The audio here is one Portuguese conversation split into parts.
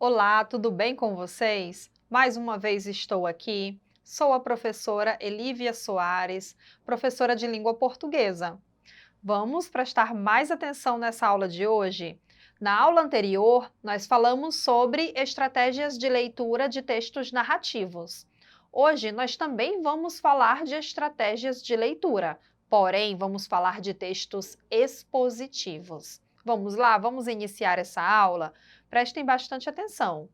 Olá, tudo bem com vocês? Mais uma vez estou aqui. Sou a professora Elívia Soares, professora de língua portuguesa. Vamos prestar mais atenção nessa aula de hoje? Na aula anterior, nós falamos sobre estratégias de leitura de textos narrativos. Hoje, nós também vamos falar de estratégias de leitura, porém, vamos falar de textos expositivos. Vamos lá, vamos iniciar essa aula? Prestem bastante atenção.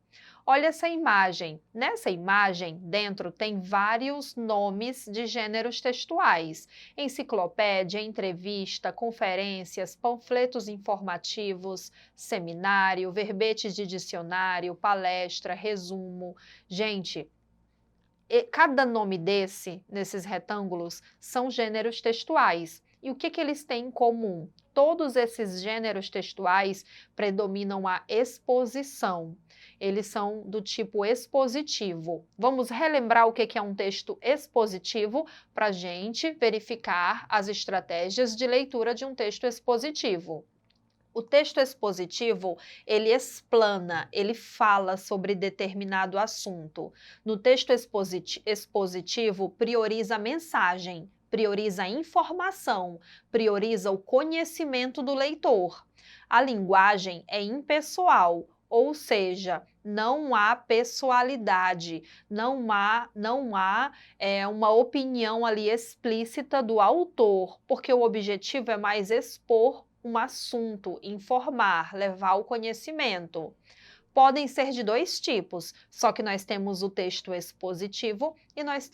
Olha essa imagem. Nessa imagem, dentro tem vários nomes de gêneros textuais: enciclopédia, entrevista, conferências, panfletos informativos, seminário, verbete de dicionário, palestra, resumo. Gente, cada nome nesses retângulos, são gêneros textuais. E o que eles têm em comum? Todos esses gêneros textuais predominam a exposição. Eles são do tipo expositivo. Vamos relembrar o que é um texto expositivo para a gente verificar as estratégias de leitura de um texto expositivo. O texto expositivo, ele explana, ele fala sobre determinado assunto. No texto expositivo, prioriza a mensagem, prioriza a informação, prioriza o conhecimento do leitor. A linguagem é impessoal, ou seja, não há pessoalidade, não há uma opinião ali explícita do autor, porque o objetivo é mais expor um assunto, informar, levar o conhecimento. Podem ser de dois tipos, só que nós temos o texto expositivo e nós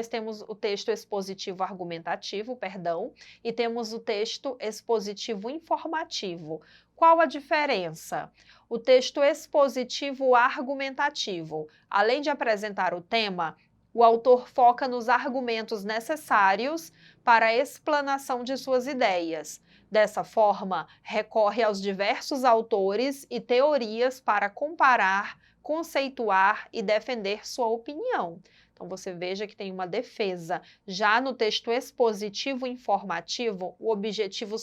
temos o texto expositivo argumentativo, perdão, e temos o texto expositivo informativo. Qual a diferença? O texto expositivo argumentativo, além de apresentar o tema, o autor foca nos argumentos necessários para a explanação de suas ideias. Dessa forma, recorre aos diversos autores e teorias para comparar, conceituar e defender sua opinião. Então, você veja que tem uma defesa. Já no texto expositivo informativo, o objetivo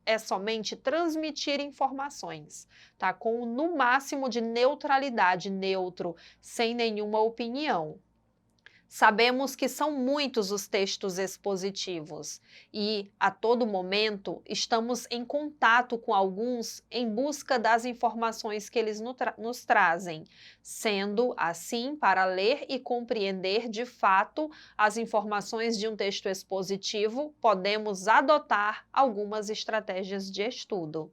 é somente transmitir informações, tá? Com no máximo de neutralidade, neutro, sem nenhuma opinião. Sabemos que são muitos os textos expositivos e, a todo momento, estamos em contato com alguns em busca das informações que eles nos trazem, sendo assim, para ler e compreender de fato as informações de um texto expositivo, podemos adotar algumas estratégias de estudo.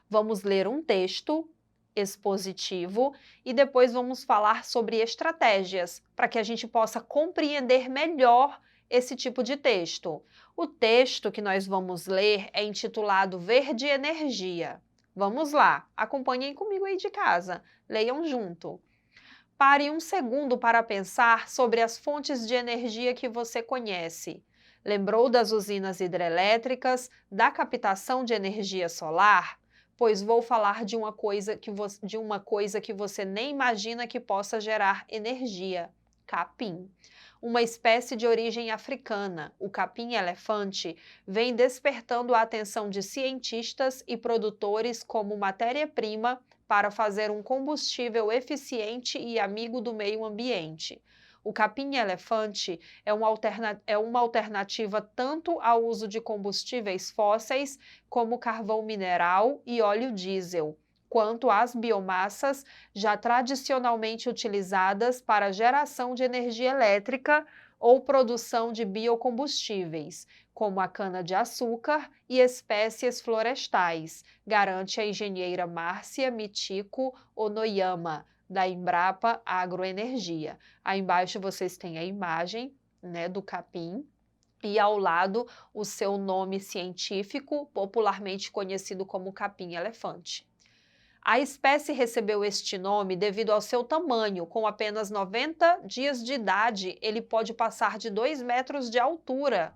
Vamos ler um texto expositivo e depois vamos falar sobre estratégias para que a gente possa compreender melhor esse tipo de texto. O texto que nós vamos ler é intitulado Verde Energia. Vamos lá, acompanhem comigo aí de casa, leiam junto. Pare um segundo para pensar sobre as fontes de energia que você conhece. Lembrou das usinas hidrelétricas, da captação de energia solar? Pois vou falar de uma coisa que você nem imagina que possa gerar energia: capim. Uma espécie de origem africana, o capim-elefante, vem despertando a atenção de cientistas e produtores como matéria-prima para fazer um combustível eficiente e amigo do meio ambiente. O capim-elefante é uma alternativa tanto ao uso de combustíveis fósseis, como carvão mineral e óleo diesel, quanto às biomassas já tradicionalmente utilizadas para geração de energia elétrica ou produção de biocombustíveis, como a cana-de-açúcar e espécies florestais, garante a engenheira Márcia Mitiko Onoyama, da Embrapa Agroenergia. Aí embaixo vocês têm a imagem, né, do capim e ao lado o seu nome científico, popularmente conhecido como capim-elefante. A espécie recebeu este nome devido ao seu tamanho. Com apenas 90 dias de idade, ele pode passar de 2 metros de altura.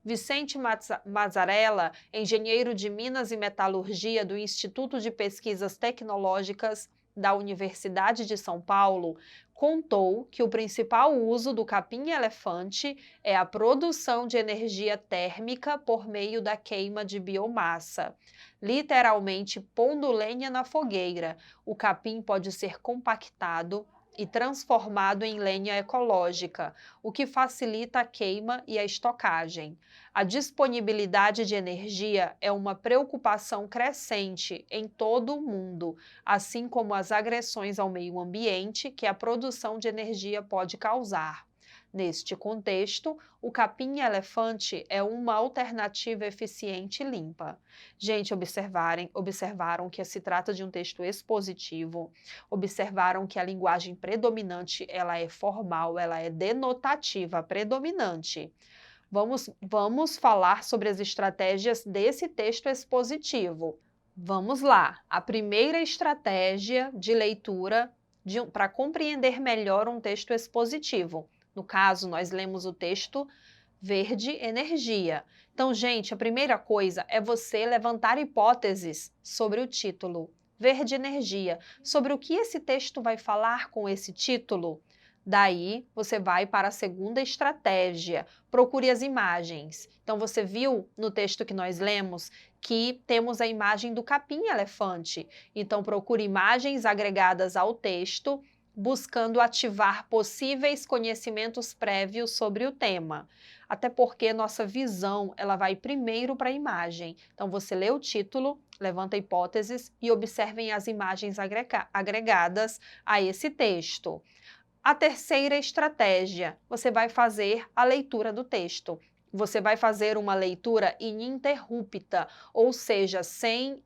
Vicente Mazzarella, engenheiro de Minas e Metalurgia do Instituto de Pesquisas Tecnológicas da Universidade de São Paulo, contou que o principal uso do capim-elefante é a produção de energia térmica por meio da queima de biomassa. Literalmente pondo lenha na fogueira, o capim pode ser compactado e transformado em lenha ecológica, o que facilita a queima e a estocagem. A disponibilidade de energia é uma preocupação crescente em todo o mundo, assim como as agressões ao meio ambiente que a produção de energia pode causar. Neste contexto, o capim-elefante é uma alternativa eficiente e limpa. Gente, observaram que se trata de um texto expositivo, observaram que a linguagem predominante ela é formal, ela é denotativa, predominante. Vamos falar sobre as estratégias desse texto expositivo. Vamos lá! A primeira estratégia de leitura para compreender melhor um texto expositivo. No caso, nós lemos o texto Verde Energia. Então, gente, a primeira coisa é você levantar hipóteses sobre o título. Verde Energia. Sobre o que esse texto vai falar com esse título? Daí, você vai para a segunda estratégia. Procure as imagens. Então, você viu no texto que nós lemos que temos a imagem do capim-elefante. Então, procure imagens agregadas ao texto, buscando ativar possíveis conhecimentos prévios sobre o tema. Até porque nossa visão ela vai primeiro para a imagem. Então, você lê o título, levanta hipóteses e observem as imagens agregadas a esse texto. A terceira estratégia, você vai fazer a leitura do texto. Você vai fazer uma leitura ininterrupta, ou seja, sem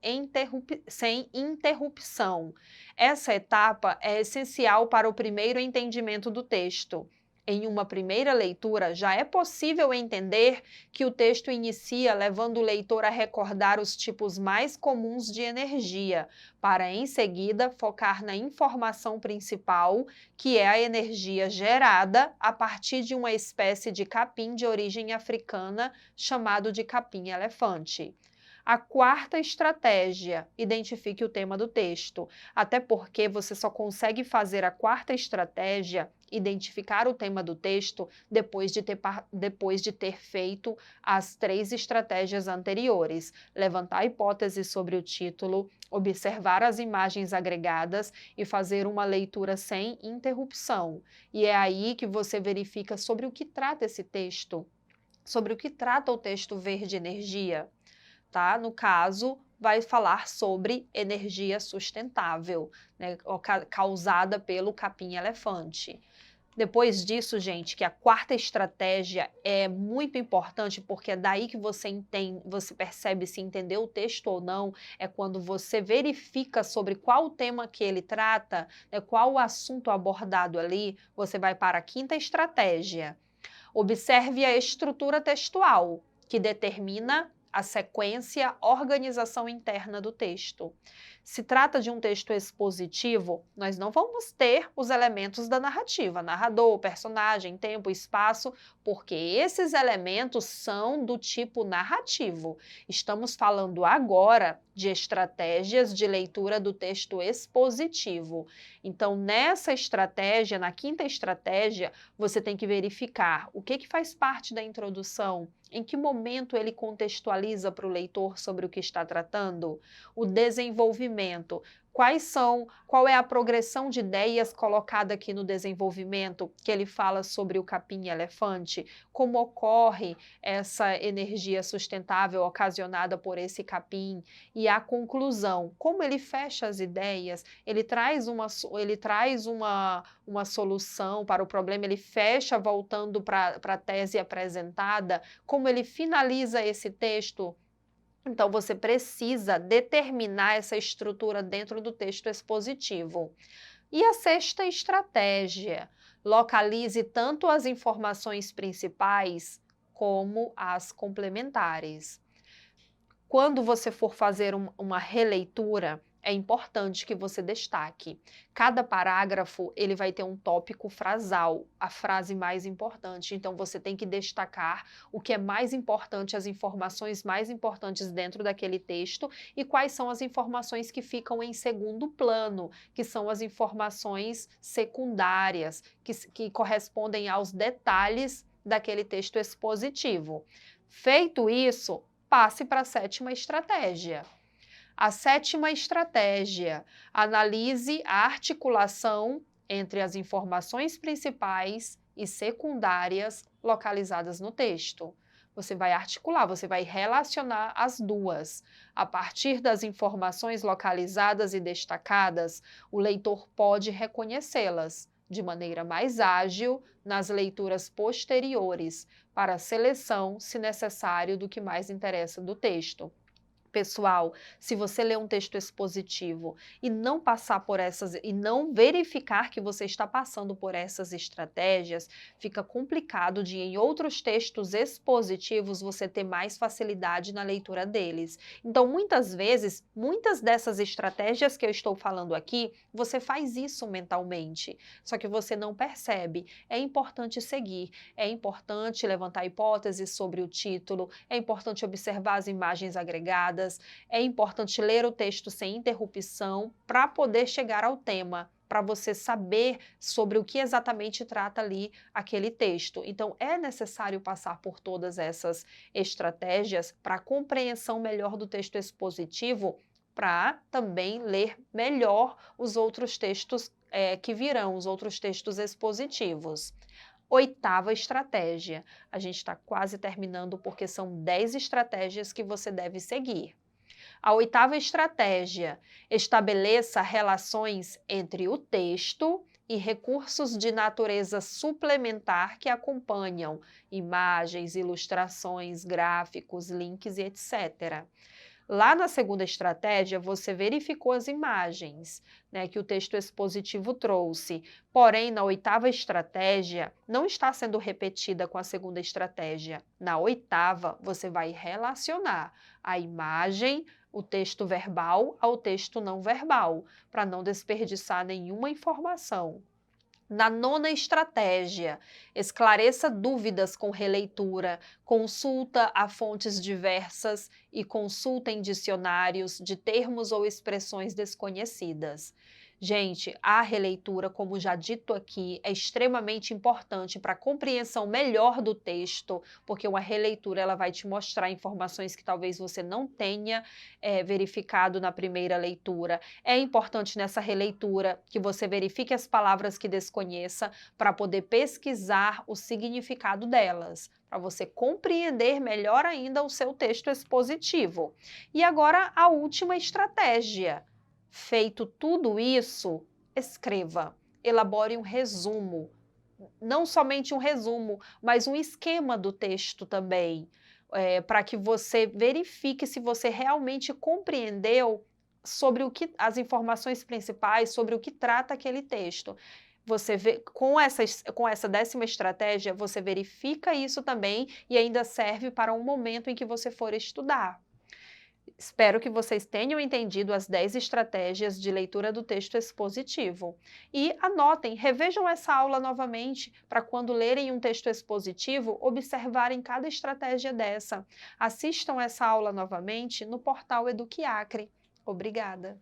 interrupção. Essa etapa é essencial para o primeiro entendimento do texto. Em uma primeira leitura, já é possível entender que o texto inicia levando o leitor a recordar os tipos mais comuns de energia, para em seguida focar na informação principal, que é a energia gerada a partir de uma espécie de capim de origem africana chamado de capim-elefante. A quarta estratégia, identifique o tema do texto, até porque você só consegue fazer a quarta estratégia, identificar o tema do texto, depois de ter feito as três estratégias anteriores. Levantar hipóteses sobre o título, observar as imagens agregadas e fazer uma leitura sem interrupção. E é aí que você verifica sobre o que trata esse texto, sobre o que trata o texto Verde Energia. Tá? No caso, vai falar sobre energia sustentável, né, causada pelo capim-elefante. Depois disso, gente, que a quarta estratégia é muito importante, porque é daí que você entende, você percebe se entendeu o texto ou não, é quando você verifica sobre qual o tema que ele trata, né, qual o assunto abordado ali, você vai para a quinta estratégia. Observe a estrutura textual, que determina a sequência, organização interna do texto. Se trata de um texto expositivo, nós não vamos ter os elementos da narrativa, narrador, personagem, tempo, espaço, porque esses elementos são do tipo narrativo. Estamos falando agora de estratégias de leitura do texto expositivo. Então, nessa estratégia, na quinta estratégia, você tem que verificar o que faz parte da introdução, em que momento ele contextualiza para o leitor sobre o que está tratando, o desenvolvimento. Qual é a progressão de ideias colocada aqui no desenvolvimento, que ele fala sobre o capim-elefante, como ocorre essa energia sustentável ocasionada por esse capim, e a conclusão, como ele fecha as ideias, ele traz uma solução para o problema, ele fecha voltando para a tese apresentada, como ele finaliza esse texto. Então, você precisa determinar essa estrutura dentro do texto expositivo. E a sexta estratégia, localize tanto as informações principais como as complementares. Quando você for fazer uma releitura, é importante que você destaque. Cada parágrafo, ele vai ter um tópico frasal, a frase mais importante. Então, você tem que destacar o que é mais importante, as informações mais importantes dentro daquele texto e quais são as informações que ficam em segundo plano, que são as informações secundárias, que correspondem aos detalhes daquele texto expositivo. Feito isso, passe para a sétima estratégia. A sétima estratégia: analise a articulação entre as informações principais e secundárias localizadas no texto. Você vai articular, você vai relacionar as duas. A partir das informações localizadas e destacadas, o leitor pode reconhecê-las de maneira mais ágil nas leituras posteriores, para a seleção, se necessário, do que mais interessa do texto. Pessoal, se você ler um texto expositivo e não passar por essas e não verificar que você está passando por essas estratégias, fica complicado de em outros textos expositivos você ter mais facilidade na leitura deles. Então, muitas vezes, muitas dessas estratégias que eu estou falando aqui, você faz isso mentalmente, só que você não percebe. É importante seguir, é importante levantar hipóteses sobre o título, é importante observar as imagens agregadas, é importante ler o texto sem interrupção para poder chegar ao tema, para você saber sobre o que exatamente trata ali aquele texto. Então, é necessário passar por todas essas estratégias para a compreensão melhor do texto expositivo, para também ler melhor os outros textos que virão, os outros textos expositivos. Oitava estratégia. A gente está quase terminando porque são 10 estratégias que você deve seguir. A oitava estratégia: estabeleça relações entre o texto e recursos de natureza suplementar que acompanham, imagens, ilustrações, gráficos, links e etc. Lá na segunda estratégia, você verificou as imagens, né, que o texto expositivo trouxe. Porém, na oitava estratégia, não está sendo repetida com a segunda estratégia. Na oitava, você vai relacionar a imagem, o texto verbal, ao texto não verbal, para não desperdiçar nenhuma informação. Na nona estratégia, esclareça dúvidas com releitura, consulta a fontes diversas e consulta em dicionários de termos ou expressões desconhecidas. Gente, a releitura, como já dito aqui, é extremamente importante para a compreensão melhor do texto, porque uma releitura ela vai te mostrar informações que talvez você não tenha verificado na primeira leitura. É importante nessa releitura que você verifique as palavras que desconheça para poder pesquisar o significado delas, para você compreender melhor ainda o seu texto expositivo. E agora a última estratégia. Feito tudo isso, escreva, elabore um resumo, não somente um resumo, mas um esquema do texto também, para que você verifique se você realmente compreendeu sobre as informações principais, sobre o que trata aquele texto. Você vê, com essa 10ª estratégia, você verifica isso também e ainda serve para um momento em que você for estudar. Espero que vocês tenham entendido as 10 estratégias de leitura do texto expositivo. E anotem, revejam essa aula novamente para quando lerem um texto expositivo, observarem cada estratégia dessa. Assistam essa aula novamente no portal Eduquiacre. Obrigada!